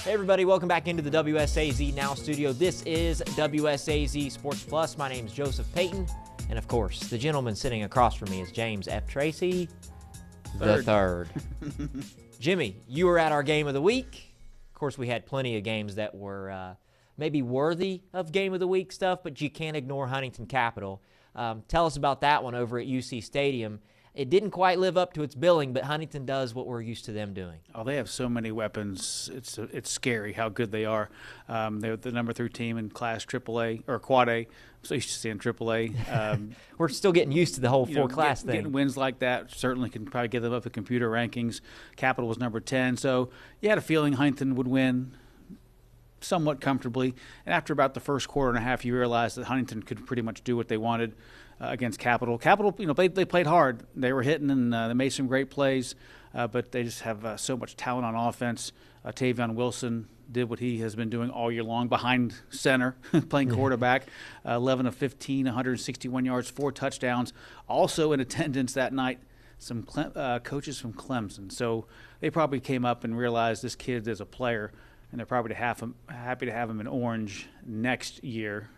Hey everybody, welcome back into the WSAZ Now studio. This is WSAZ Sports Plus. My name is Joseph Payton, and of course, the gentleman sitting across from me is James F. Treacy, the third. Jimmy, you were at our game of the week. Of course, we had plenty of games that were maybe worthy of game of the week stuff, but you can't ignore Huntington Capital. Tell us about that one over at UC Stadium. It didn't quite live up to its billing, but Huntington does what we're used to them doing. Oh, they have so many weapons. It's scary how good they are. They're the number 3 team in Class AAA or Quad A. I'm so used to seeing AAA. We're still getting used to the whole four-class thing. Getting wins like that certainly can probably get them up the computer rankings. Capital was number 10, so you had a feeling Huntington would win somewhat comfortably. And after about the first quarter and a half, you realized that Huntington could pretty much do what they wanted against Capital. Capital, they played hard. They were hitting and they made some great plays, but they just have so much talent on offense. Tavion Wilson did what he has been doing all year long behind center, playing quarterback. 11 of 15, 161 yards, 4 touchdowns. Also in attendance that night, some coaches from Clemson. So they probably came up and realized this kid is a player, and they're probably happy to have him in orange next year.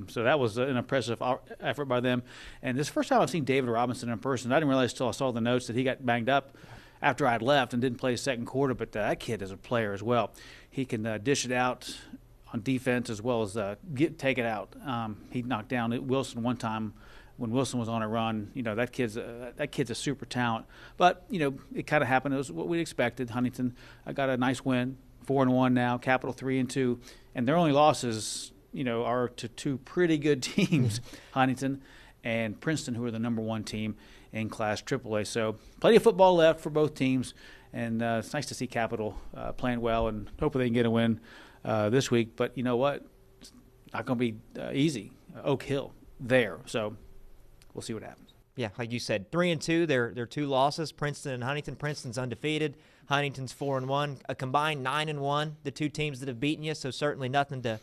So that was an impressive effort by them. And this is the first time I've seen David Robinson in person. I didn't realize until I saw the notes that he got banged up after I had left and didn't play the second quarter, but that kid is a player as well. He can dish it out on defense as well as take it out. He knocked down Wilson one time when Wilson was on a run. That kid's a super talent. But, it kind of happened. It was what we expected. Huntington got a nice win, 4-1 now, Capital 3-2. And their only losses are to 2 pretty good teams, Huntington and Princeton, who are the number 1 team in Class AAA. So plenty of football left for both teams, and it's nice to see Capital playing well, and hopefully they can get a win this week. But you know what? It's not going to be easy. Oak Hill there, so we'll see what happens. Yeah, like you said, 3-2. They're 2 losses. Princeton and Huntington. Princeton's undefeated. Huntington's 4-1. A combined 9-1. The 2 teams that have beaten you. So certainly nothing to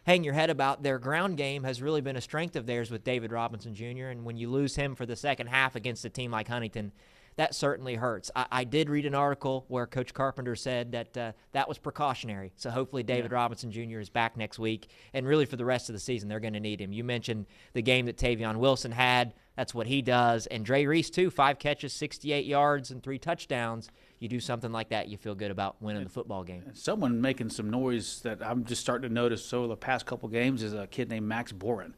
hang your head about. Their ground game has really been a strength of theirs with David Robinson Jr., and when you lose him for the second half against a team like Huntington, that certainly hurts. I did read an article where Coach Carpenter said that that was precautionary, so hopefully David Robinson Jr. is back next week, and really for the rest of the season they're going to need him. You mentioned the game that Tavion Wilson had. That's what he does. And Dre Reese, too, 5 catches, 68 yards, and 3 touchdowns. You do something like that, you feel good about winning the football game. Someone making some noise that I'm just starting to notice the past couple games is a kid named Max Boren.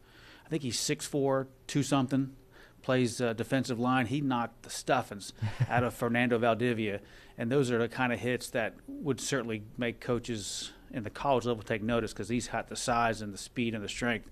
I think he's 6'4", 2-something, plays defensive line. He knocked the stuffings out of Fernando Valdivia, and those are the kind of hits that would certainly make coaches in the college level take notice because he's got the size and the speed and the strength.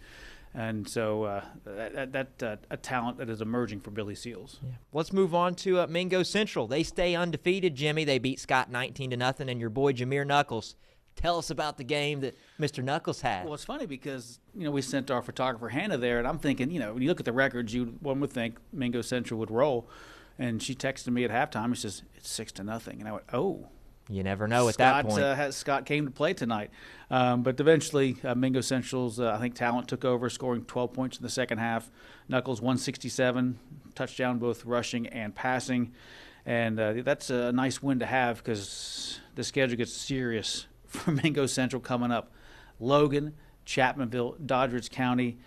And so that's a talent that is emerging for Billy Seals. Yeah. Let's move on to Mingo Central. They stay undefeated, Jimmy. They beat Scott 19-0, and your boy Jameer Knuckles. Tell us about the game that Mr. Knuckles had. Well, it's funny because, we sent our photographer Hannah there, and I'm thinking, when you look at the records, one would think Mingo Central would roll. And she texted me at halftime. She says, it's 6-0. And I went, oh. You never know at that point. Scott came to play tonight. But eventually, Mingo Central's, I think, talent took over, scoring 12 points in the second half. Knuckles, 167, touchdown both rushing and passing. And that's a nice win to have because the schedule gets serious for Mingo Central coming up. Logan, Chapmanville, Doddridge County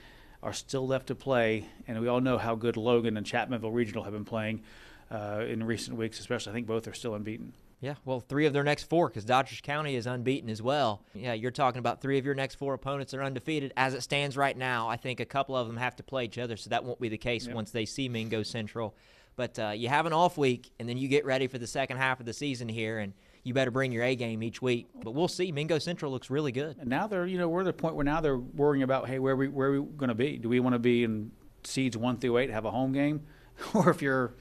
are still left to play. And we all know how good Logan and Chapmanville Regional have been playing in recent weeks, especially. I think both are still unbeaten. Yeah, well, 3 of their next 4 because Doddridge County is unbeaten as well. Yeah, you're talking about 3 of your next 4 opponents are undefeated. As it stands right now, I think a couple of them have to play each other, so that won't be the case once they see Mingo Central. But you have an off week, and then you get ready for the second half of the season here, and you better bring your A game each week. But we'll see. Mingo Central looks really good. And now we're at the point where now they're worrying about, hey, where are we going to be? Do we want to be in seeds 1 through 8, have a home game? Or if you're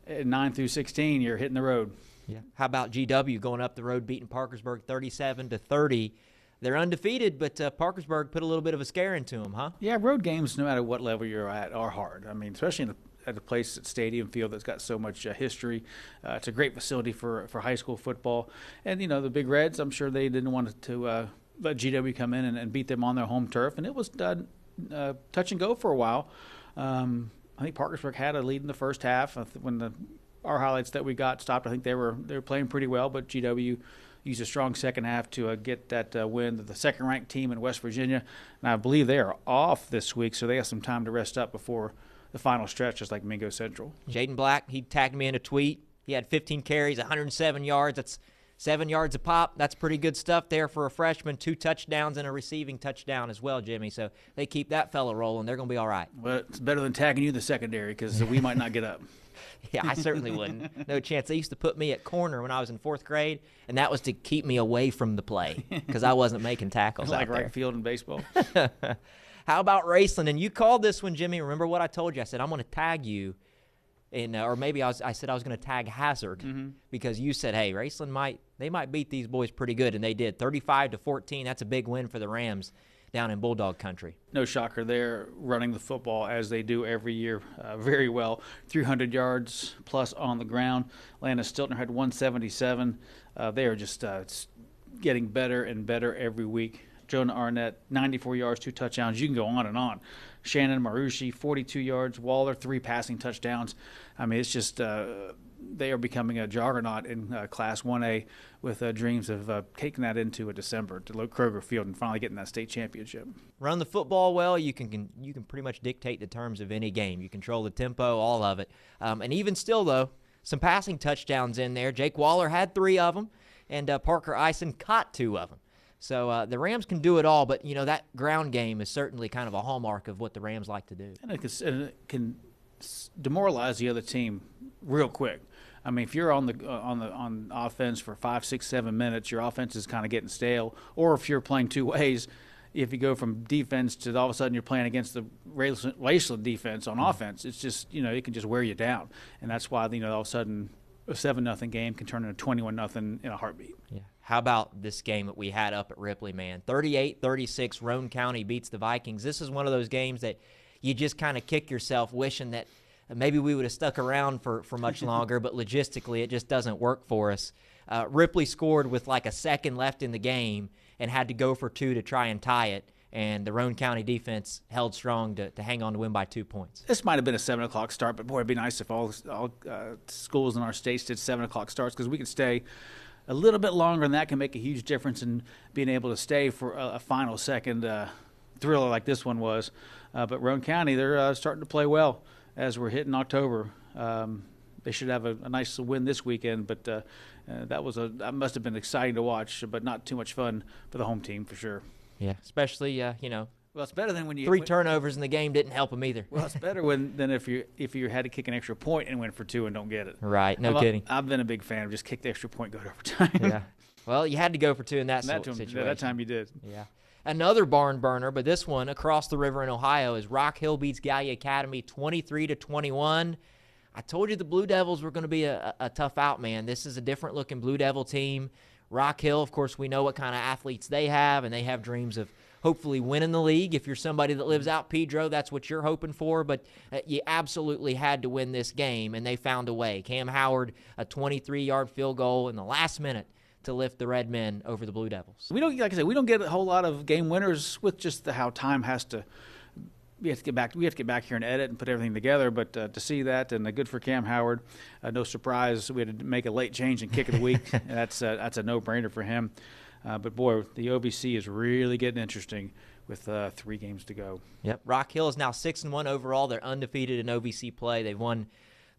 9 through 16, you're hitting the road. Yeah. How about GW going up the road, beating Parkersburg 37-30? They're undefeated, but Parkersburg put a little bit of a scare into them, huh? Yeah, road games, no matter what level you're at, are hard. I mean, especially at a place at Stadium Field that's got so much history. It's a great facility for high school football. And, the Big Reds, I'm sure they didn't want to let GW come in and beat them on their home turf. And it was touch and go for a while. I think Parkersburg had a lead in the first half when our highlights that we got stopped. I think they were playing pretty well, but GW used a strong second half to get that win to the second-ranked team in West Virginia. And I believe they are off this week, so they have some time to rest up before the final stretch, just like Mingo Central. Jaden Black, he tagged me in a tweet. He had 15 carries, 107 yards. That's 7 yards a pop. That's pretty good stuff there for a freshman. 2 touchdowns and a receiving touchdown as well, Jimmy. So they keep that fella rolling. They're going to be all right. Well, it's better than tagging you in the secondary because we might not get up. Yeah, I certainly wouldn't. No chance. They used to put me at corner when I was in 4th grade, and that was to keep me away from the play because I wasn't making tackles like out there. right field in baseball. How about Raceland? And you called this one, Jimmy. Remember what I told you? I said, I'm going to tag you. Or maybe I said I was going to tag Hazard because you said, hey, Raceland might beat these boys pretty good, and they did. 35-14. That's a big win for the Rams down in Bulldog Country. No shocker, they're running the football as they do every year very well. 300 yards plus on the ground. Lana Stiltner had 177. They are just getting better and better every week. Jonah Arnett, 94 yards, 2 touchdowns. You can go on and on. Shannon Marushi, 42 yards. Waller, 3 passing touchdowns. I mean, it's just they are becoming a juggernaut in Class 1A with dreams of taking that into December to Kroger Field and finally getting that state championship. Run the football well. You can pretty much dictate the terms of any game. You control the tempo, all of it. And even still, though, some passing touchdowns in there. Jake Waller had 3 of them, and Parker Eisen caught 2 of them. So the Rams can do it all, but, that ground game is certainly kind of a hallmark of what the Rams like to do. And it can demoralize the other team real quick. I mean, if you're on offense for 5, 6, 7 minutes, your offense is kind of getting stale. Or if you're playing 2 ways, if you go from defense to all of a sudden you're playing against the Raceland defense on offense, it's just, it can just wear you down. And that's why, all of a sudden a 7-0 game can turn into 21-0 in a heartbeat. Yeah. How about this game that we had up at Ripley, man? 38-36, Roane County beats the Vikings. This is one of those games that you just kind of kick yourself wishing that maybe we would have stuck around for much longer, but logistically it just doesn't work for us. Ripley scored with like a second left in the game and had to go for 2 to try and tie it, and the Roane County defense held strong to hang on to win by 2 points. This might have been a 7 o'clock start, but boy, it'd be nice if all schools in our states did 7 o'clock starts because we could stay a little bit longer, and that can make a huge difference in being able to stay for a final second thriller like this one was. But Roane County, they're starting to play well as we're hitting October. They should have a nice win this weekend, but that must have been exciting to watch, but not too much fun for the home team for sure. Yeah, especially Well, it's better than when you 3 turnovers in the game didn't help them either. Well, it's better than if you had to kick an extra point and win for 2 and don't get it. Right, no kidding. I've been a big fan of just kick the extra point, go to overtime. Yeah. Well, you had to go for 2 in that situation. That time you did. Yeah. Another barn burner, but this one across the river in Ohio is Rock Hill beats Gallia Academy 23-21. I told you the Blue Devils were going to be a tough out, man. This is a different looking Blue Devil team. Rock Hill, of course, we know what kind of athletes they have, and they have dreams of hopefully winning the league. If you're somebody that lives out Pedro, that's what you're hoping for, but you absolutely had to win this game, and they found a way. Cam Howard, a 23-yard field goal in the last minute to lift the Redmen over the Blue Devils. We don't get a whole lot of game winners with just how time has to. We have to get back here and edit and put everything together. But to see that, and good for Cam Howard. No surprise, we had to make a late change in kick of the week. And that's a no-brainer for him. But boy, the OVC is really getting interesting with 3 games to go. Yep, Rock Hill is now 6-1 overall. They're undefeated in OVC play. They've won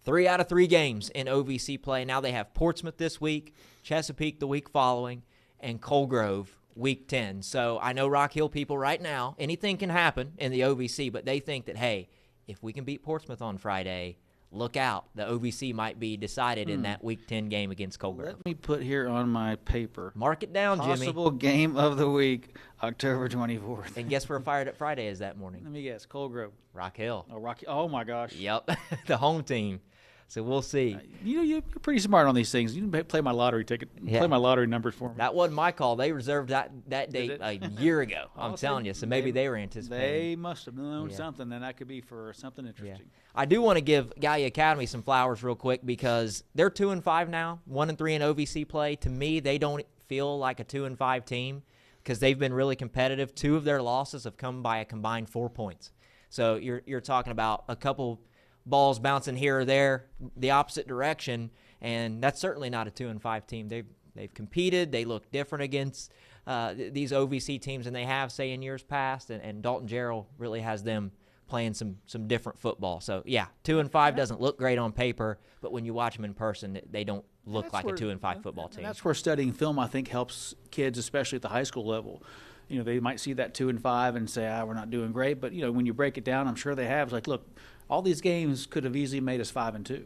3 out of 3 games in OVC play. Now they have Portsmouth this week, Chesapeake the week following, and Colgrove week 10. So I know Rock Hill people right now, anything can happen in the OVC, but they think that, hey, if we can beat Portsmouth on Friday, look out. The OVC might be decided in that week 10 game against Colgrove. Let me put here on my paper. Mark it down, Jimmy. Possible game of the week, October 24th. And guess where Fired Up Friday is that morning? Let me guess. Colgrove. Rock Hill. Oh, my gosh. Yep. The home team. So we'll see. You're pretty smart on these things. You can play my lottery ticket. Yeah. Play my lottery numbers for me. That wasn't my call. They reserved that date a year ago. I'm telling you. So maybe they were anticipating. They must have known something, and that could be for something interesting. Yeah. I do want to give Gallia Academy some flowers real quick because they're 2-5 now, 1-3 in OVC play. To me, they don't feel like a 2-5 team because they've been really competitive. 2 of their losses have come by a combined 4 points. So you're talking about a couple balls bouncing here or there, the opposite direction, and that's certainly not a 2-5 team. They've competed. They look different against these OVC teams than they have, say, in years past. And Dalton Jarrell really has them playing some different football. So, yeah, 2-5 doesn't look great on paper, but when you watch them in person, they don't look like a 2-5 football team. That's where studying film, I think, helps kids, especially at the high school level. They might see that 2-5 and say, we're not doing great. But, when you break it down, I'm sure they have. It's like, look, all these games could have easily made us 5-2.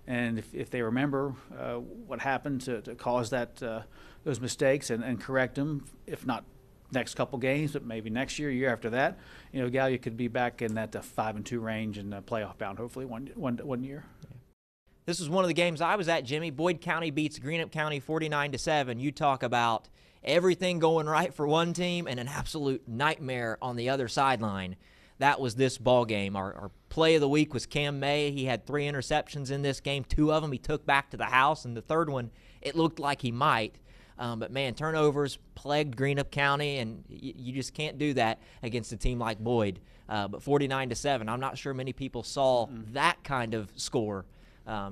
And if they remember what happened to cause those mistakes and correct them, if not next couple games, but maybe next year after that, Gallia could be back in that 5-2 range and playoff bound, hopefully one year. This was one of the games I was at, Jimmy. Boyd County beats Greenup County 49-7. You talk about everything going right for one team and an absolute nightmare on the other sideline. That was this ball game. Our play of the week was Cam May. He had 3 interceptions in this game. 2 of them he took back to the house, and the third one, it looked like he might. But, man, turnovers plagued Greenup County, and you just can't do that against a team like Boyd. But 49-7, I'm not sure many people saw that kind of score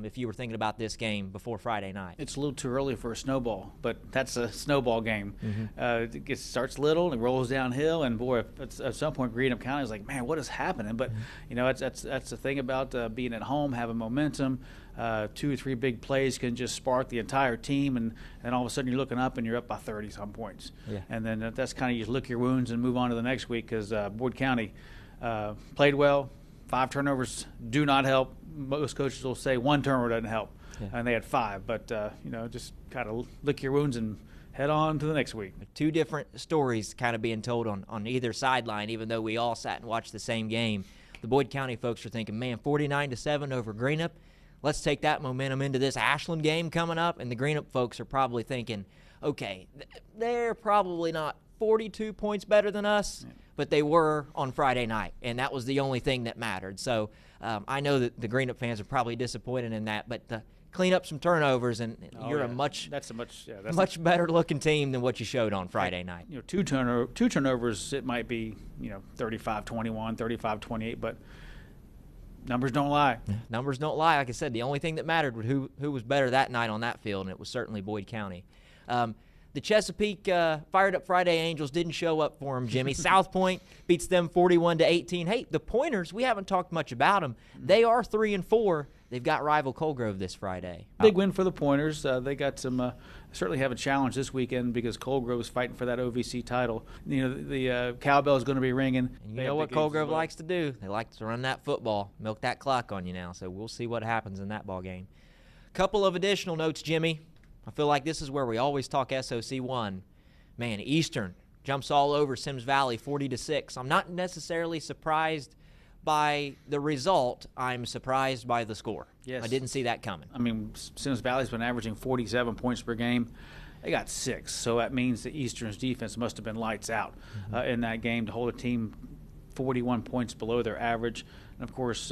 if you were thinking about this game before Friday night. It's a little too early for a snowball, but that's a snowball game. It starts little and it rolls downhill, and boy, at some point Greenup County is like, man, what is happening? But that's the thing about being at home, having momentum. 2 or 3 big plays can just spark the entire team, and all of a sudden you're looking up and you're up by 30-some points. Yeah. And then that's kind of, you just lick your wounds and move on to the next week, because Boyd County played well. 5 turnovers do not help. Most coaches will say 1 turnover doesn't help, and they had 5. But, just kind of lick your wounds and head on to the next week. 2 different stories kind of being told on either sideline, even though we all sat and watched the same game. The Boyd County folks are thinking, man, 49-7 over Greenup. Let's take that momentum into this Ashland game coming up. And the Greenup folks are probably thinking, okay, they're probably not 42 points better than us, but they were on Friday night, and that was the only thing that mattered. So I know that the Greenup fans are probably disappointed in that, but clean up some turnovers, and you're a much better-looking team than what you showed on Friday night. 2 turnovers, it might be 35-21, 35-28, but numbers don't lie. Numbers don't lie. Like I said, the only thing that mattered was who was better that night on that field, and it was certainly Boyd County. The Chesapeake Fired Up Friday Angels didn't show up for them, Jimmy. South Point beats them 41-18. Hey, the Pointers, we haven't talked much about them. They are 3-4. They've got rival Colgrove this Friday. Big win for the Pointers. They got some certainly have a challenge this weekend because Colgrove is fighting for that OVC title. The cowbell is going to be ringing. And you know what Colgrove likes to do? They like to run that football, milk that clock on you now. So we'll see what happens in that ball game. Couple of additional notes, Jimmy. I feel like this is where we always talk SOC 1. Man, Eastern jumps all over Sims Valley 40-6. I'm not necessarily surprised by the result. I'm surprised by the score. Yes. I didn't see that coming. I mean, Sims Valley's been averaging 47 points per game. They got 6, so that means the Eastern's defense must have been lights out in that game to hold a team 41 points below their average. And, of course,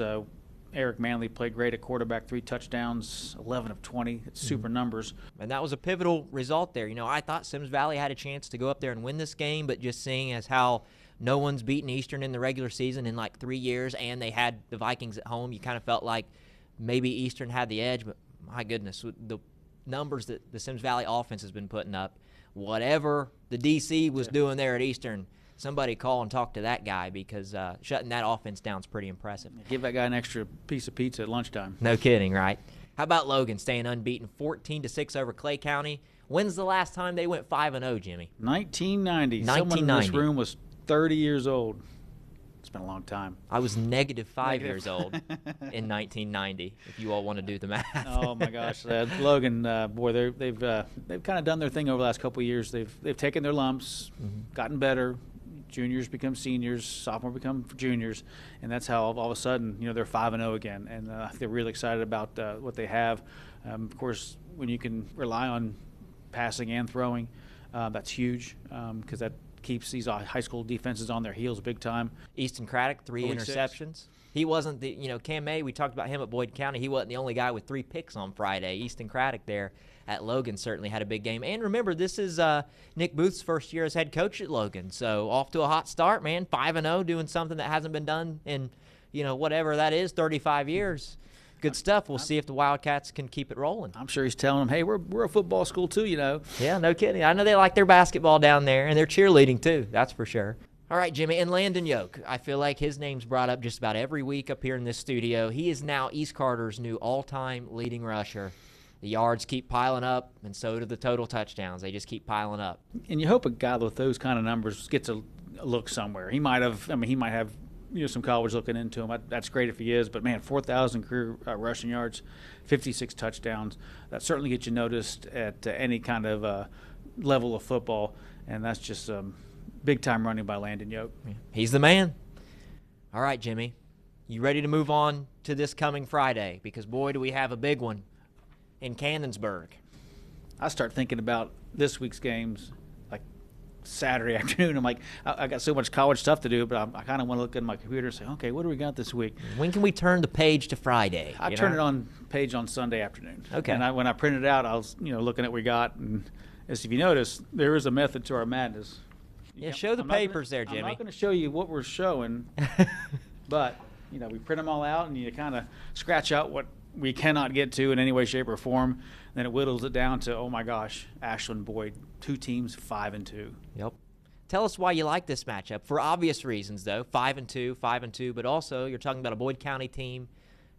Eric Manley played great at quarterback, 3 touchdowns, 11 of 20. It's super numbers. And that was a pivotal result there. I thought Sims Valley had a chance to go up there and win this game, but just seeing as how no one's beaten Eastern in the regular season in like 3 years, and they had the Vikings at home, you kind of felt like maybe Eastern had the edge. But, my goodness, the numbers that the Sims Valley offense has been putting up, whatever the DC was doing there at Eastern, somebody call and talk to that guy, because shutting that offense down is pretty impressive. Give that guy an extra piece of pizza at lunchtime. No kidding, right? How about Logan staying unbeaten, 14-6 over Clay County? When's the last time they went 5-0, Jimmy? 1990. Someone in this room was 30 years old. It's been a long time. I was -5 years old in 1990, if you all want to do the math. Oh, my gosh. Logan, boy, they've kind of done their thing over the last couple of years. They've taken their lumps, gotten better. Juniors become seniors, sophomore become juniors, and that's how all of a sudden, they're 5-0 again, and they're really excited about what they have. Of course, when you can rely on passing and throwing, that's huge, because that keeps these high school defenses on their heels big time. Easton Craddock, 3 interceptions. He wasn't Cam May, we talked about him at Boyd County. He wasn't the only guy with 3 picks on Friday. Easton Craddock there at Logan certainly had a big game. And remember, this is Nick Booth's first year as head coach at Logan. So off to a hot start, man. 5-0, doing something that hasn't been done in, whatever that is, 35 years. Good stuff. We'll see if the Wildcats can keep it rolling. I'm sure he's telling them, hey, we're a football school too, you know. Yeah, no kidding. I know they like their basketball down there, and their cheerleading too. That's for sure. All right, Jimmy, and Landon Yoke. I feel like his name's brought up just about every week up here in this studio. He is now East Carter's new all-time leading rusher. The yards keep piling up, and so do the total touchdowns. They just keep piling up. And you hope a guy with those kind of numbers gets a look somewhere. He might have some college looking into him. That's great if he is. But, man, 4,000 career rushing yards, 56 touchdowns. That certainly gets you noticed at any kind of level of football. And that's just big-time running by Landon Yoke. He's the man. All right, Jimmy. You ready to move on to this coming Friday? Because, boy, do we have a big one in Cannonsburg. I start thinking about this week's games like Saturday afternoon. I'm like, I got so much college stuff to do, but I kind of want to look at my computer and say, okay, what do we got this week? When can we turn the page to Friday? I turn it on page on Sunday afternoon. Okay. And when I printed it out, I was looking at what we got. And as if you notice, there is a method to our madness. Yeah, show the papers there, Jimmy. I'm not going to show you what we're showing, but we print them all out, and you kind of scratch out what we cannot get to in any way, shape, or form. Then it whittles it down to, oh my gosh, Ashland, Boyd, 2 teams, 5-2. Yep. Tell us why you like this matchup. For obvious reasons, though, 5-2, but also you're talking about a Boyd County team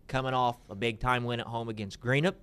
coming off a big-time win at home against Greenup,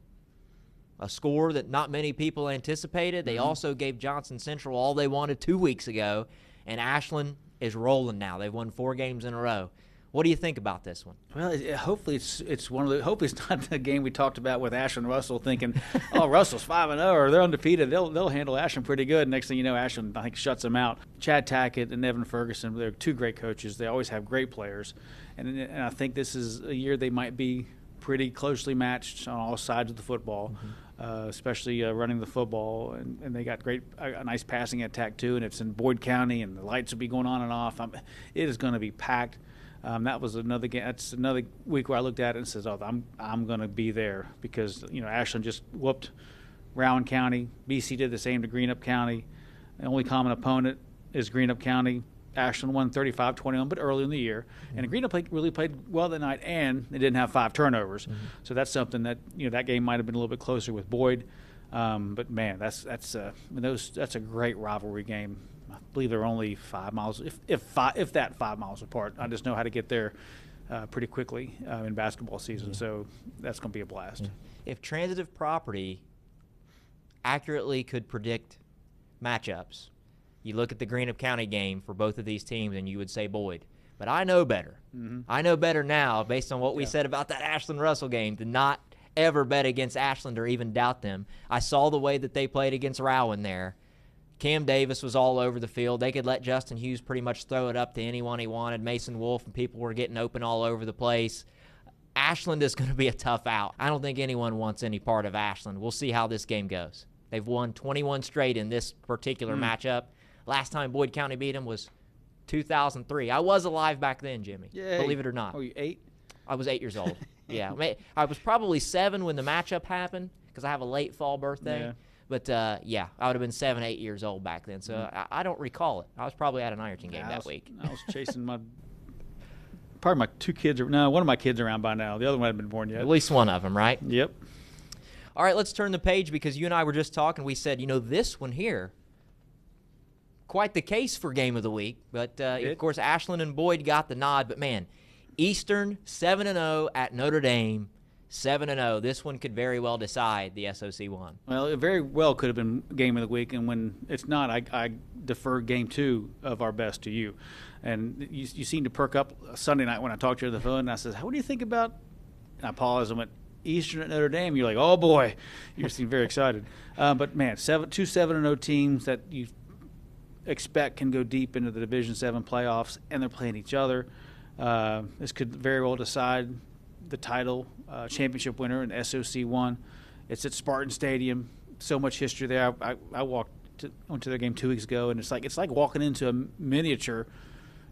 a score that not many people anticipated. They also gave Johnson Central all they wanted 2 weeks ago, and Ashland is rolling now. They've won 4 games in a row. What do you think about this one? Well, hopefully it's one of the. Hopefully it's not the game we talked about with Ashland Russell, thinking, oh, Russell's 5-0 or they're undefeated. They'll handle Ashland pretty good. Next thing you know, Ashland I think shuts them out. Chad Tackett and Evan Ferguson, they're 2 great coaches. They always have great players, and I think this is a year they might be pretty closely matched on all sides of the football, especially running the football. And they got a nice passing attack too. And it's in Boyd County, and the lights will be going on and off. It is going to be packed. That was another game. That's another week where I looked at it and says, "Oh, I'm going to be there," because Ashland just whooped Rowan County. BC did the same to Greenup County. The only common opponent is Greenup County. Ashland won 35-21, but early in the year. And Greenup really played well that night, and they didn't have 5 turnovers. So that's something that that game might have been a little bit closer with Boyd. But man, that's a great rivalry game. I believe they're only 5 miles, if that 5 miles apart. I just know how to get there pretty quickly in basketball season, so that's going to be a blast. If transitive property accurately could predict matchups, you look at the Greenup County game for both of these teams, and you would say Boyd. But I know better. I know better now, based on what we said about that Ashland-Russell game, to not ever bet against Ashland or even doubt them. I saw the way that they played against Rowan there. Cam Davis was all over the field. They could let Justin Hughes pretty much throw it up to anyone he wanted. Mason Wolf and people were getting open all over the place. Ashland is going to be a tough out. I don't think anyone wants any part of Ashland. We'll see how this game goes. They've won 21 straight in this particular matchup. Last time Boyd County beat them was 2003. I was alive back then, Jimmy. Yay. Believe it or not. Oh, you 8? I was 8 years old. Yeah. I was probably 7 when the matchup happened because I have a late fall birthday. Yeah. But, I would have been 7, 8 years old back then. So I don't recall it. I was probably at an Ironton game that week. I was chasing my 2 kids. No, one of my kids around by now. The other one hadn't been born yet. At least one of them, right? Yep. All right, let's turn the page because you and I were just talking. We said, this one here, quite the case for Game of the Week. But, of course, Ashland and Boyd got the nod. But, man, Eastern 7-0 at Notre Dame. 7-0. This one could very well decide the SOC one. Well, it very well could have been Game of the Week, and when it's not, I defer Game 2 of our best to you. And you seem to perk up Sunday night when I talked to you on the phone, and I said, what do you think about – and I paused and went, Eastern at Notre Dame. You're like, oh, boy. You seem very excited. But, man, 2 7-0 teams that you expect can go deep into the Division 7 playoffs, and they're playing each other. This could very well decide the title championship winner in SOC1. It's at Spartan Stadium. So much history there. I went to their game 2 weeks ago, and it's like walking into a miniature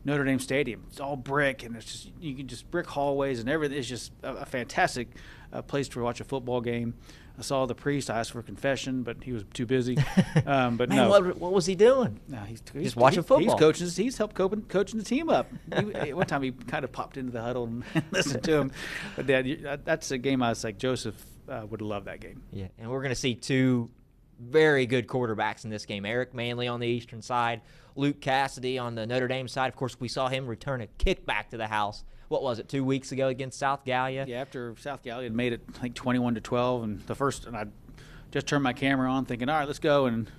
Notre Dame Stadium. It's all brick, and it's just you can just brick hallways and everything. It's just a fantastic place to watch a football game. I saw the priest. I asked for confession, but he was too busy. But Man, no, what was he doing? no, he's Just watching football. He's coaching. He's helped coaching the team up. One time he kind of popped into the huddle and listened to him. But that's a game I was like, Joseph would love that game. Yeah, and we're going to see two very good quarterbacks in this game. Eric Manley on the Eastern side, Luke Cassidy on the Notre Dame side. Of course, we saw him return a kick back to the house. What was it, 2 weeks ago against South Gallia? Yeah, after South Gallia had made it, I think, 21-12, and I just turned my camera on thinking, all right, let's go, and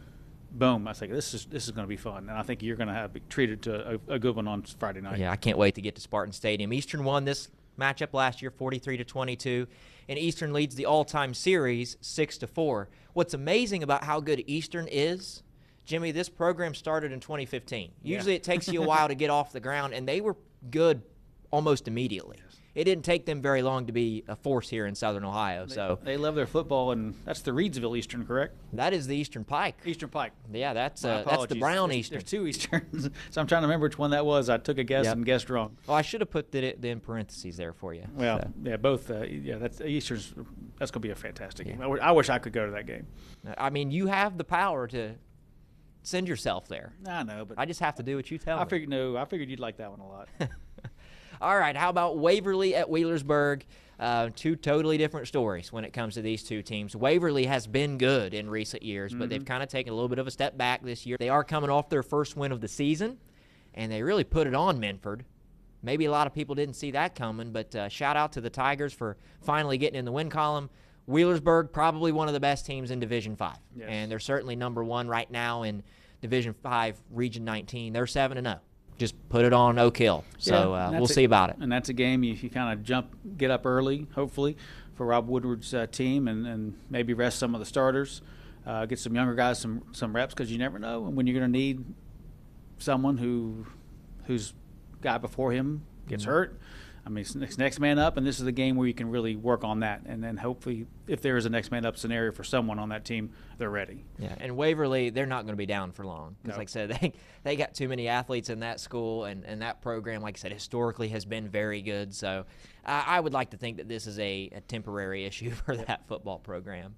boom. I was like, this is going to be fun, and I think you're going to be treated to a good one on Friday night. Yeah, I can't wait to get to Spartan Stadium. Eastern won this matchup last year, 43-22, and Eastern leads the all-time series 6-4. What's amazing about how good Eastern is, Jimmy, this program started in 2015. Usually it takes you a while to get off the ground, and they were good almost immediately. Yes. It didn't take them very long to be a force here in Southern Ohio. They love their football, and that's the Reidsville Eastern, correct? That is the Eastern Pike. Eastern Pike. Yeah, that's the Brown Eastern. There's two Easterns, so I'm trying to remember which one that was. I took a guess and guessed wrong. Well, I should have put that in parentheses there for you. Well, yeah, both. That's Eastern's. That's going to be a fantastic game. I wish I could go to that game. I mean, you have the power to send yourself there. I know, but I just have to do what you tell me. I figured you'd like that one a lot. All right, how about Waverly at Wheelersburg? Two totally different stories when it comes to these two teams. Waverly has been good in recent years, but they've kind of taken a little bit of a step back this year. They are coming off their first win of the season, and they really put it on Minford. Maybe a lot of people didn't see that coming, but shout out to the Tigers for finally getting in the win column. Wheelersburg, probably one of the best teams in Division 5, and they're certainly number one right now in Division 5, Region 19. They're 7-0. Just put it on Oak Hill. So we'll see about it. And that's a game you kind of get up early, hopefully, for Rob Woodward's team and maybe rest some of the starters, get some younger guys some reps because you never know when you're going to need someone whose guy before him gets hurt. I mean, it's next man up, and this is the game where you can really work on that. And then hopefully, if there is a next man up scenario for someone on that team, they're ready. Yeah, and Waverly, they're not going to be down for long. Because, like I said, they got too many athletes in that school, and that program, like I said, historically has been very good. So I would like to think that this is a temporary issue for that football program.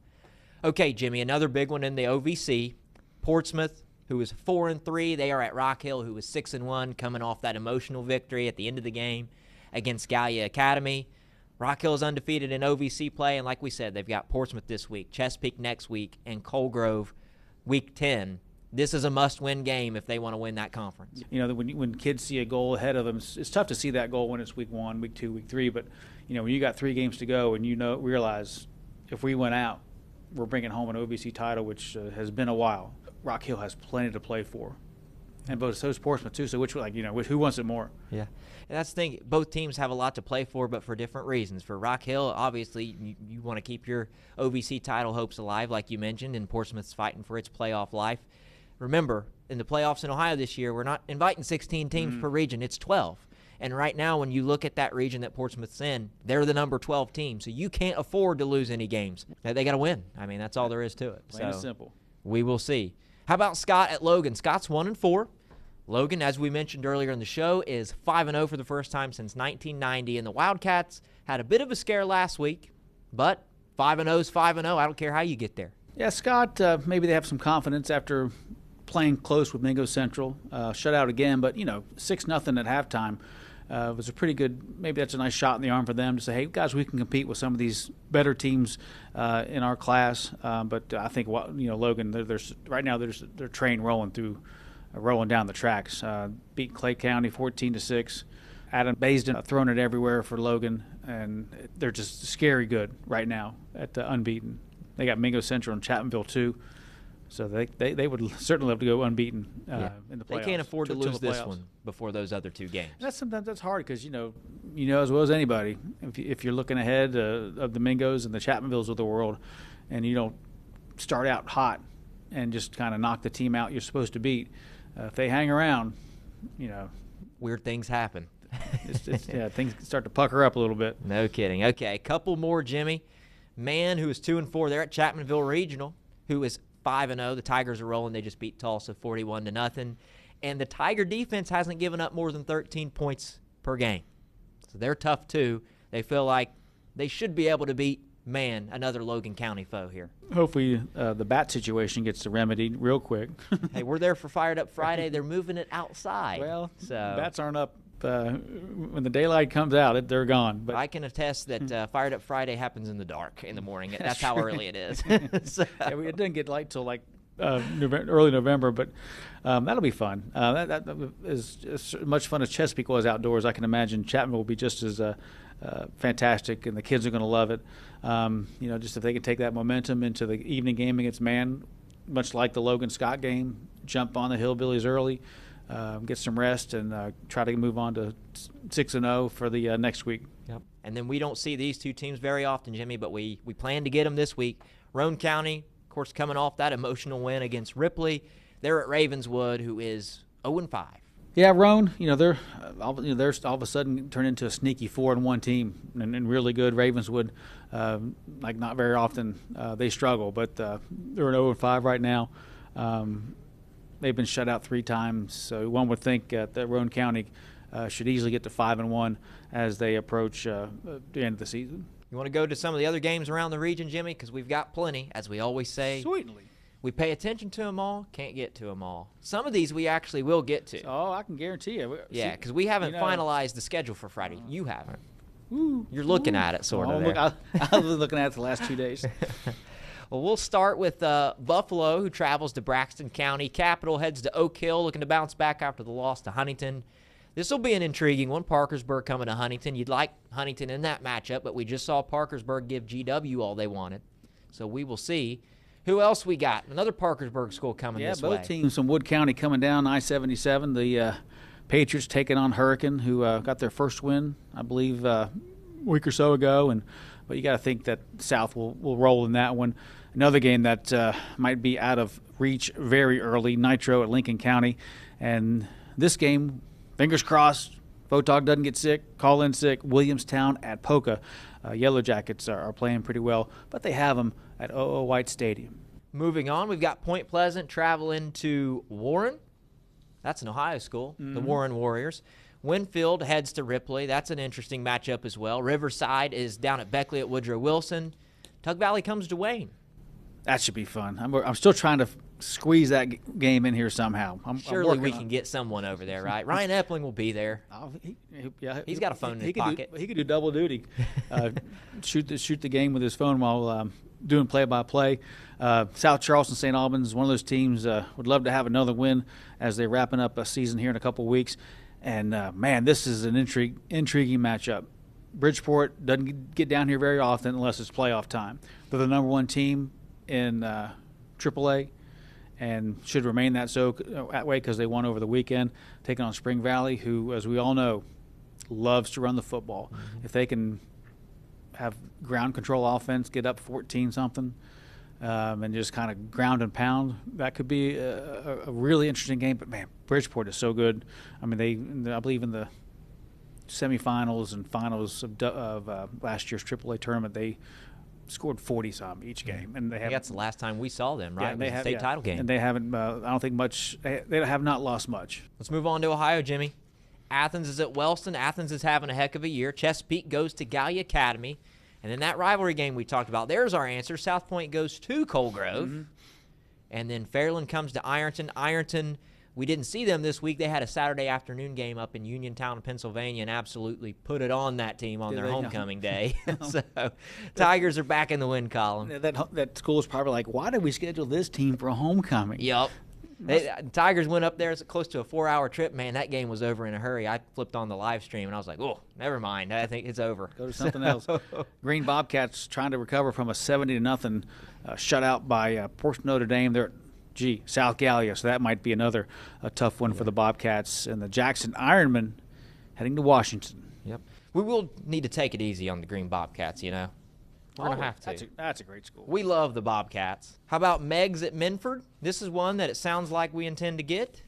Okay, Jimmy, another big one in the OVC. Portsmouth, who is 4-3. They are at Rock Hill, who is 6-1, coming off that emotional victory at the end of the game against Gallia Academy. Rock Hill is undefeated in OVC play, and like we said, they've got Portsmouth this week, Chesapeake next week, and Colgrove week 10. This is a must-win game if they want to win that conference. You know, when kids see a goal ahead of them, it's tough to see that goal when it's week 1, week 2, week 3. But you know, when you got 3 games to go, and realize if we went out, we're bringing home an OVC title, which has been a while. Rock Hill has plenty to play for, and so is Portsmouth too. So who wants it more? Yeah. And that's the thing. Both teams have a lot to play for, but for different reasons. For Rock Hill, obviously, you want to keep your OVC title hopes alive, like you mentioned, and Portsmouth's fighting for its playoff life. Remember, in the playoffs in Ohio this year, we're not inviting 16 teams per region. It's 12. And right now, when you look at that region that Portsmouth's in, they're the number 12 team. So you can't afford to lose any games. They got to win. I mean, that's all there is to it. Plain and simple. We will see. How about Scott at Logan? Scott's 1-4. Logan, as we mentioned earlier in the show, is 5-0 for the first time since 1990, and the Wildcats had a bit of a scare last week, but 5-0 is 5-0. I don't care how you get there. Yeah, Scott, maybe they have some confidence after playing close with Mingo Central. Shut out again, but, 6-0 at halftime was a pretty good – maybe that's a nice shot in the arm for them to say, hey, guys, we can compete with some of these better teams in our class. But I think, Logan, right now their train rolling down the tracks. Beat Clay County 14-6. Adam Baisden throwing it everywhere for Logan, and they're just scary good right now at the unbeaten. They got Mingo Central and Chapmanville too, so they would certainly love to go unbeaten in the playoffs. They can't afford to lose this one before those other 2 games. Sometimes that's hard because you know as well as anybody if you're looking ahead of the Mingos and the Chapmanvilles of the world, and you don't start out hot and just kind of knock the team out you're supposed to beat. If they hang around, weird things happen. Things start to pucker up a little bit. No kidding. Okay, a couple more, Jimmy. Man, who is 2-4 there at Chapmanville Regional, who is 5-0. The Tigers are rolling. They just beat Tulsa 41-0. And the Tiger defense hasn't given up more than 13 points per game. So they're tough, too. They feel like they should be able to beat man, another Logan County foe here. Hopefully the bat situation gets remedied real quick. Hey, we're there for Fired Up Friday. They're moving it outside. Well, so bats aren't up. When the daylight comes out, they're gone. But I can attest that Fired Up Friday happens in the dark in the morning. That's how early it is. So. Yeah, it didn't get light till like early November, but that'll be fun. That is as much fun as Chesapeake was outdoors. I can imagine Chapman will be just as fantastic, and the kids are going to love it. Just if they can take that momentum into the evening game against Man, much like the Logan Scott game, jump on the Hillbillies early. Get some rest and try to move on to 6-0 for the next week. Yep. And then we don't see these two teams very often, Jimmy, but we plan to get them this week. Roane County, of course, coming off that emotional win against Ripley. They're at Ravenswood, who is 0-5. Yeah, Roane, they're all of a sudden turned into a sneaky 4-1 team and really good. Ravenswood, not very often they struggle, but they're at 0-5 right now. They've been shut out 3 times, so one would think that Roane County should easily get to 5-1 as they approach the end of the season. You want to go to some of the other games around the region, Jimmy? Because we've got plenty, as we always say. Sweetly. We pay attention to them all, can't get to them all. Some of these we actually will get to. Oh, I can guarantee you. Yeah, because we haven't finalized the schedule for Friday. You haven't. You're looking at it, sort of. I've been looking at it the last 2 days. Well, we'll start with Buffalo, who travels to Braxton County. Capital heads to Oak Hill, looking to bounce back after the loss to Huntington. This will be an intriguing one. Parkersburg coming to Huntington. You'd like Huntington in that matchup, but we just saw Parkersburg give GW all they wanted. So we will see. Who else we got? Another Parkersburg school coming this way. Yeah, both teams from Wood County coming down I-77. The Patriots taking on Hurricane, who got their first win, I believe, a week or so ago. But you got to think that South will roll in that one. Another game that might be out of reach very early, Nitro at Lincoln County. And this game, fingers crossed, Photog doesn't get sick, call in sick, Williamstown at Polka. Yellow Jackets are playing pretty well, but they have them at O.O. White Stadium. Moving on, we've got Point Pleasant traveling to Warren. That's an Ohio school, the Warren Warriors. Winfield heads to Ripley. That's an interesting matchup as well. Riverside is down at Beckley at Woodrow Wilson. Tug Valley comes to Wayne. That should be fun. I'm still trying to squeeze that game in here somehow. Surely we can get someone over there, right? Ryan Epling will be there. He's got a phone in his pocket. He could do double duty. Shoot the game with his phone while doing play-by-play. South Charleston, St. Albans, one of those teams would love to have another win as they're wrapping up a season here in a couple of weeks. And, man, this is an intriguing matchup. Bridgeport doesn't get down here very often unless it's playoff time. They're the number 1 team in AAA and should remain that way because they won over the weekend, taking on Spring Valley, who, as we all know, loves to run the football. If they can have ground control offense, get up 14-something, and just kind of ground and pound, that could be a really interesting game. But, man, Bridgeport is so good. I mean, I believe in the semifinals and finals of last year's AAA tournament, they scored 40-some each game. And that's the last time we saw them, right? Yeah, they have state title game. And they haven't, I don't think much, they have not lost much. Let's move on to Ohio, Jimmy. Athens is at Wellston. Athens is having a heck of a year. Chesapeake goes to Gallia Academy. And then that rivalry game we talked about, there's our answer. South Point goes to Coal Grove. And then Fairland comes to Ironton. Ironton, we didn't see them this week. They had a Saturday afternoon game up in Uniontown, Pennsylvania, and absolutely put it on that team on their homecoming day. So Tigers are back in the win column. That school is probably like, why did we schedule this team for a homecoming? Yep. Tigers went up there. It's close to a 4-hour trip. Man, that game was over in a hurry. I flipped on the live stream, and I was like, oh, never mind. I think it's over. Go to something else. Green Bobcats trying to recover from a 70-0 shutout by Portsmouth Notre Dame. They're South Gallia, so that might be another tough one for the Bobcats. And the Jackson Ironmen heading to Washington. Yep. We will need to take it easy on the Green Bobcats, We're going to have to. That's a great school. We love the Bobcats. How about Meg's at Minford? This is one that it sounds like we intend to get.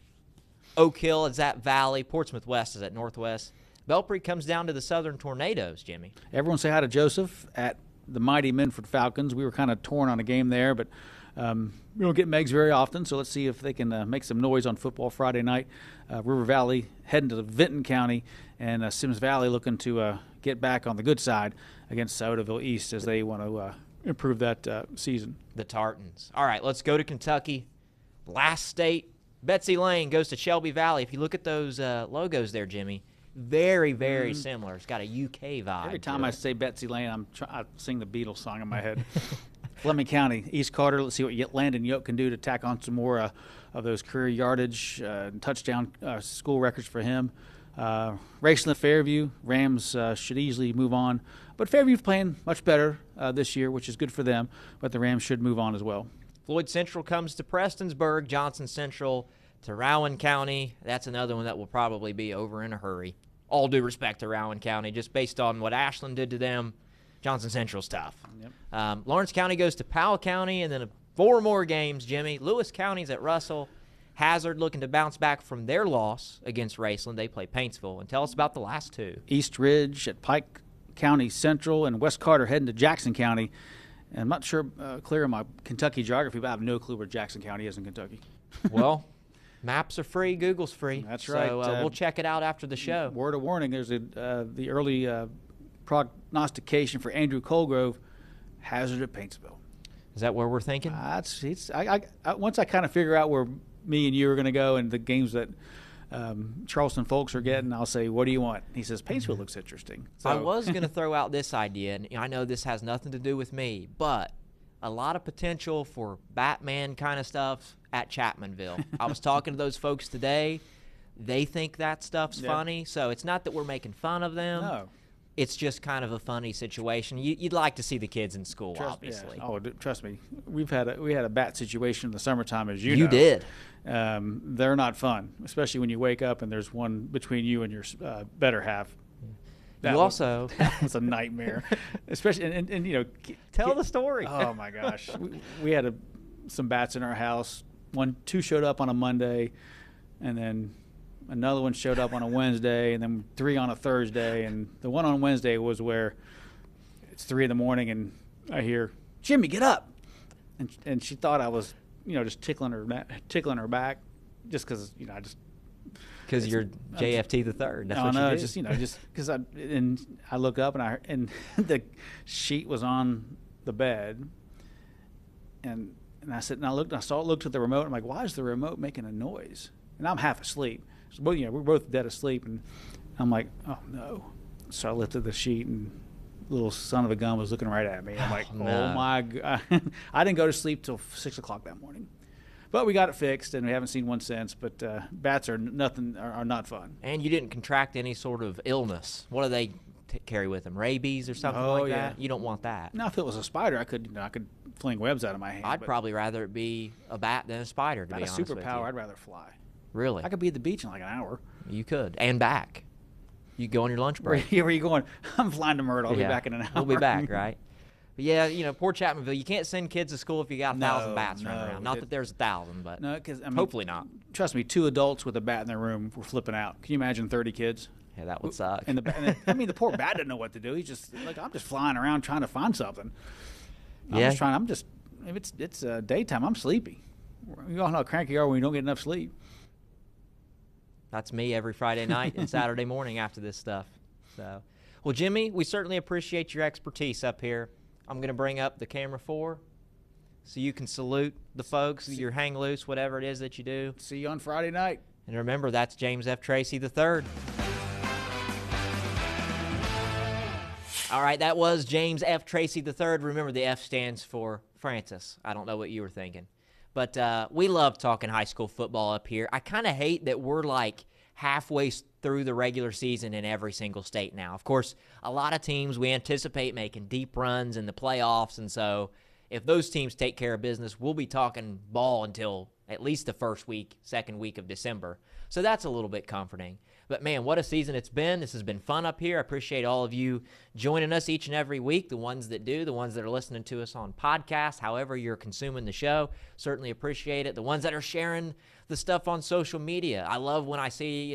Oak Hill is at Valley. Portsmouth West is at Northwest. Belpre comes down to the Southern Tornadoes, Jimmy. Everyone say hi to Joseph at the mighty Minford Falcons. We were kind of torn on a game there, but we don't get Megs very often, so let's see if they can make some noise on football Friday night. River Valley heading to Vinton County, and Sims Valley looking to get back on the good side against Southerville East as they want to improve that season. The Tartans. All right, let's go to Kentucky. Last state. Betsy Lane goes to Shelby Valley. If you look at those logos there, Jimmy, very, very similar. It's got a UK vibe. Every time I say Betsy Lane, I sing the Beatles song in my head. Fleming County, East Carter. Let's see what Landon Yoke can do to tack on some more of those career yardage and touchdown school records for him. Raceland Fairview, Rams should easily move on. But Fairview's playing much better this year, which is good for them. But the Rams should move on as well. Floyd Central comes to Prestonsburg. Johnson Central to Rowan County. That's another one that will probably be over in a hurry. All due respect to Rowan County, just based on what Ashland did to them. Johnson Central's tough. Yep. Lawrence County goes to Powell County, and then 4 more games, Jimmy. Lewis County's at Russell. Hazard looking to bounce back from their loss against Raceland. They play Paintsville. And tell us about the last 2. East Ridge at Pike County Central, and West Carter heading to Jackson County. And I'm not sure clear on my Kentucky geography, but I have no clue where Jackson County is in Kentucky. Well, maps are free. Google's free. That's right. So we'll check it out after the show. Word of warning, there's the early prognostication for Andrew Colgrove, Hazard at Paintsville. Is that where we're thinking? Once I kind of figure out where me and you are going to go and the games that Charleston folks are getting, I'll say, what do you want? He says, Paintsville looks interesting. So. I was going to throw out this idea, and I know this has nothing to do with me, but a lot of potential for Batman kind of stuff at Chapmanville. I was talking to those folks today. They think that stuff's funny, so it's not that we're making fun of them. No. It's just kind of a funny situation. You'd like to see the kids in school, obviously. Yeah. Oh, trust me. We had a bat situation in the summertime, as you know. You did. They're not fun, especially when you wake up and there's one between you and your better half. That was a nightmare. Especially and you know, tell the story. Oh my gosh, we had some bats in our house. 2 showed up on a Monday, and then another one showed up on a Wednesday, and then 3 on a Thursday. And the one on Wednesday was where it's 3 a.m. and I hear, Jimmy, get up. And she thought I was, just tickling her back just because, because you're JFT the third. That's what you do. Just because I look up and the sheet was on the bed, and I said, and I looked at the remote. I'm like, why is the remote making a noise? And I'm half asleep. So we're both dead asleep, and I'm like, oh no. So I lifted the sheet, and little son of a gun was looking right at me. I'm like, oh my God. I didn't go to sleep till 6 o'clock that morning. But we got it fixed, and we haven't seen one since. But bats are not fun. And you didn't contract any sort of illness. What do they carry with them? Rabies or something like that? You don't want that. Now, if it was a spider, I could fling webs out of my hand. I'd probably rather it be a bat than a spider, to be honest with you. Superpower, I'd rather fly. Really? I could be at the beach in like an hour. You could. And back. You go on your lunch break. Where are you going? I'm flying to Myrtle. I'll be back in an hour. We'll be back, right? But yeah, poor Chapmanville. You can't send kids to school if you got 1,000 bats running around. Not that there's 1,000, but hopefully not. Trust me, 2 adults with a bat in their room were flipping out. Can you imagine 30 kids? Yeah, that would suck. And the poor bat didn't know what to do. He's just like, I'm just flying around trying to find something. If it's daytime, I'm sleepy. You all know how cranky you are when you don't get enough sleep. That's me every Friday night and Saturday morning after this stuff. So, well, Jimmy, we certainly appreciate your expertise up here. I'm going to bring up the camera 4 so you can salute the folks, your hang loose, whatever it is that you do. See you on Friday night. And remember, that's James F. Treacy III. All right, that was James F. Treacy III. Remember, the F stands for Francis. I don't know what you were thinking. But we love talking high school football up here. I kind of hate that we're like halfway through the regular season in every single state now. Of course, a lot of teams we anticipate making deep runs in the playoffs, and so if those teams take care of business, we'll be talking ball until at least the second week of December. So that's a little bit comforting. But, man, what a season it's been. This has been fun up here. I appreciate all of you joining us each and every week, the ones that do, the ones that are listening to us on podcasts, however you're consuming the show. Certainly appreciate it. The ones that are sharing the stuff on social media. I love when I see,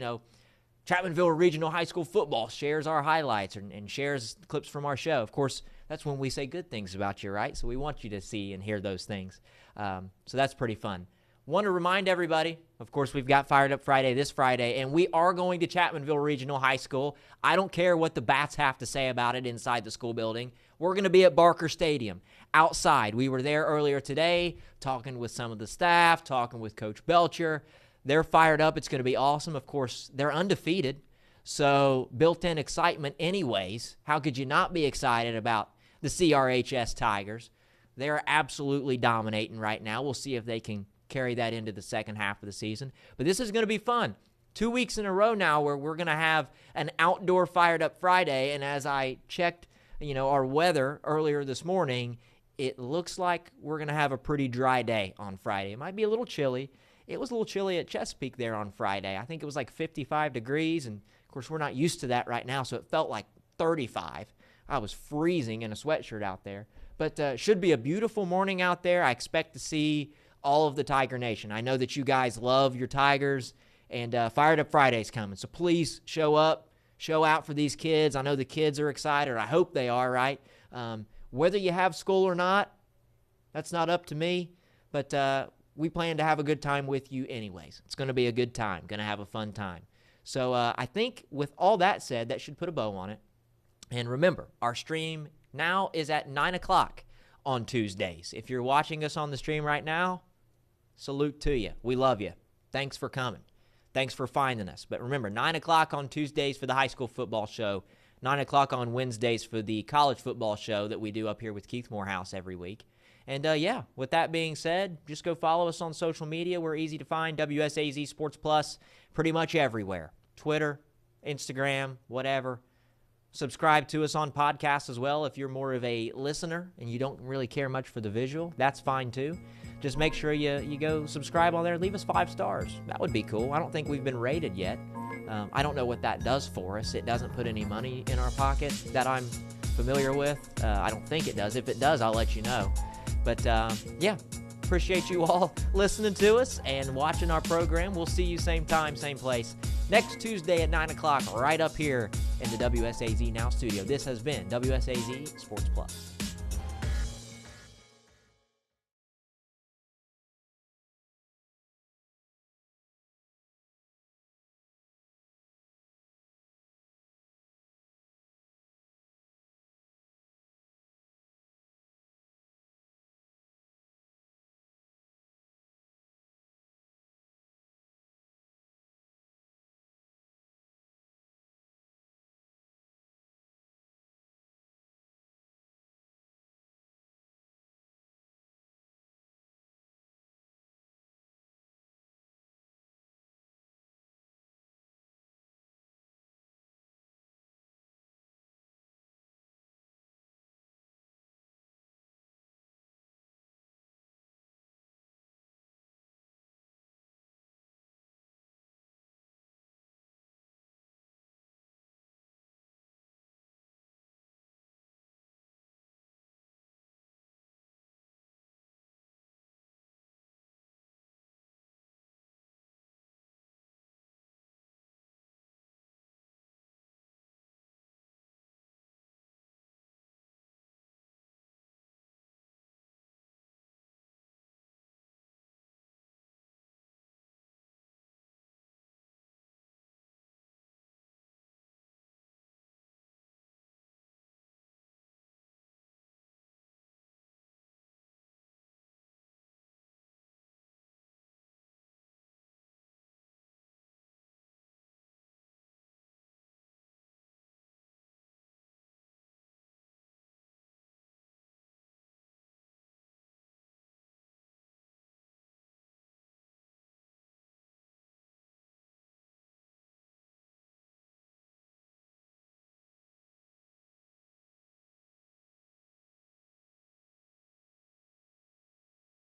Chapmanville Regional High School Football shares our highlights and shares clips from our show. Of course, that's when we say good things about you, right? So we want you to see and hear those things. So that's pretty fun. want to remind everybody, of course, we've got Fired Up Friday this Friday, and we are going to Chapmanville Regional High School. I don't care what the Bats have to say about it inside the school building. We're going to be at Barker Stadium outside. We were there earlier today talking with some of the staff, talking with Coach Belcher. They're fired up. It's going to be awesome. Of course, they're undefeated, so built-in excitement anyways. How could you not be excited about the CRHS Tigers? They're absolutely dominating right now. We'll see if they can carry that into the second half of the season. But this is going to be fun. 2 weeks in a row now where we're going to have an outdoor Fired Up Friday, and as I checked, our weather earlier this morning, it looks like we're going to have a pretty dry day on Friday. It might be a little chilly. It was a little chilly at Chesapeake there on Friday. I think it was like 55 degrees, and of course we're not used to that right now, so it felt like 35. I was freezing in a sweatshirt out there. But should be a beautiful morning out there. I expect to see all of the Tiger Nation. I know that you guys love your Tigers, and Fired Up Friday's coming. So please show up, show out for these kids. I know the kids are excited. I hope they are, right? Whether you have school or not, that's not up to me. But we plan to have a good time with you anyways. It's going to be a good time, going to have a fun time. So I think with all that said, that should put a bow on it. And remember, our stream now is at 9 o'clock on Tuesdays. If you're watching us on the stream right now, salute to you. We love you. Thanks for coming. Thanks for finding us. But remember, 9 o'clock on Tuesdays for the high school football show, 9 o'clock on Wednesdays for the college football show that we do up here with Keith Morehouse every week. And, with that being said, just go follow us on social media. We're easy to find, WSAZ Sports Plus, pretty much everywhere. Twitter, Instagram, whatever. Subscribe to us on podcasts as well. If you're more of a listener and you don't really care much for the visual, that's fine too. Just make sure you go subscribe on there. Leave us 5 stars. That would be cool. I don't think we've been rated yet. I don't know what that does for us. It doesn't put any money in our pocket that I'm familiar with. I don't think it does. If it does, I'll let you know. But, appreciate you all listening to us and watching our program. We'll see you same time, same place next Tuesday at 9 o'clock right up here in the WSAZ Now studio. This has been WSAZ Sports Plus.